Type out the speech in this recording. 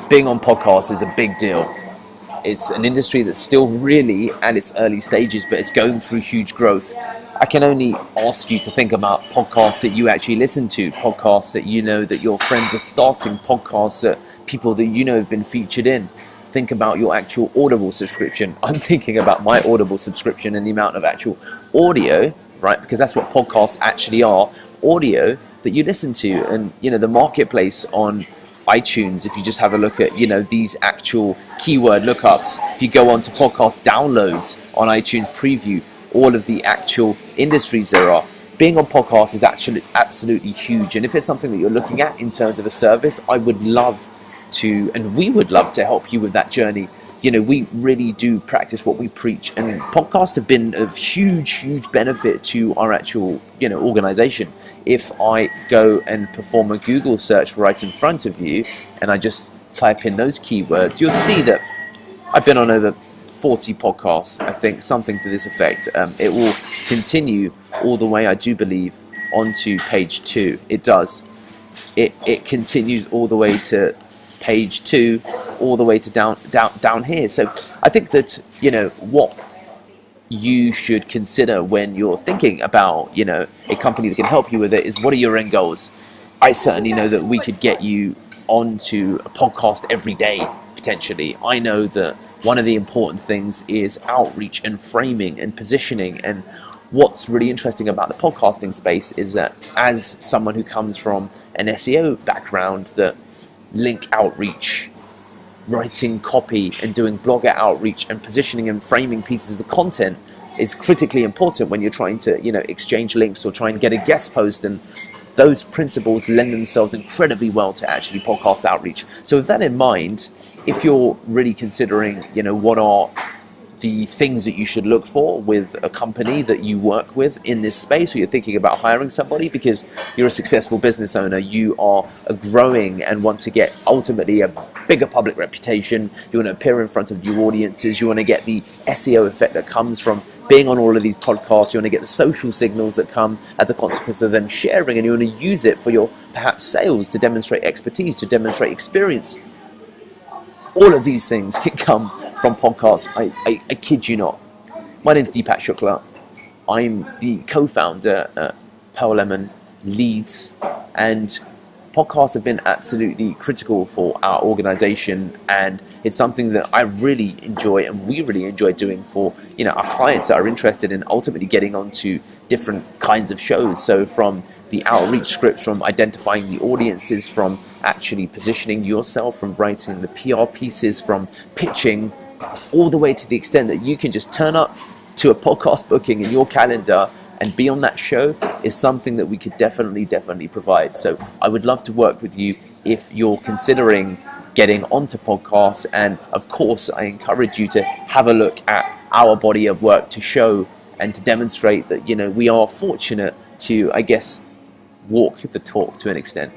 being on podcasts is a big deal. It's an industry that's still really at its early stages, but it's going through huge growth. I can only ask you to think about podcasts that you actually listen to, podcasts that you know that your friends are starting, podcasts that people that you know have been featured in. Think about your actual Audible subscription. I'm thinking about my Audible subscription and the amount of actual audio, right? Because that's what podcasts actually are, audio that you listen to. And, the marketplace on iTunes, if you just have a look at, these actual keyword lookups, if you go on to podcast downloads on iTunes preview, all of the actual industries there are, being on podcasts is actually absolutely huge. And if it's something that you're looking at in terms of a service, I would love to, and we would love to help you with that journey. We really do practice what we preach, and podcasts have been of huge benefit to our actual, organization. If I go and perform a Google search right in front of you, and I just type in those keywords, you'll see that I've been on over 40 podcasts, I think, something to this effect. It will continue all the way, I do believe, onto page 2. It does. It continues all the way to page 2, all the way to down here. So I think that what you should consider when you're thinking about a company that can help you with it is, what are your end goals? I certainly know that we could get you onto a podcast every day potentially. I know that one of the important things is outreach and framing and positioning. And what's really interesting about the podcasting space is that, as someone who comes from an SEO background, that link outreach, writing copy and doing blogger outreach and positioning and framing pieces of content is critically important when you're trying to exchange links or try and get a guest post. And those principles lend themselves incredibly well to actually podcast outreach. So with that in mind, if you're really considering what are the things that you should look for with a company that you work with in this space, or you're thinking about hiring somebody because you're a successful business owner, you are growing and want to get ultimately a bigger public reputation, you want to appear in front of new audiences, you want to get the SEO effect that comes from being on all of these podcasts, you want to get the social signals that come as a consequence of them sharing, and you want to use it for your perhaps sales, to demonstrate expertise, to demonstrate experience. All of these things can come from podcasts. I kid you not. My name is Deepak Shukla. I'm the co-founder at Pearl Lemon Leeds, and podcasts have been absolutely critical for our organization, and it's something that I really enjoy and we really enjoy doing for our clients that are interested in ultimately getting onto different kinds of shows. So from the outreach scripts, from identifying the audiences, from actually positioning yourself, from writing the PR pieces, from pitching, all the way to the extent that you can just turn up to a podcast booking in your calendar and be on that show, is something that we could definitely provide. So I would love to work with you if you're considering getting onto podcasts. And of course, I encourage you to have a look at our body of work to show and to demonstrate that we are fortunate to, I guess, walk the talk to an extent.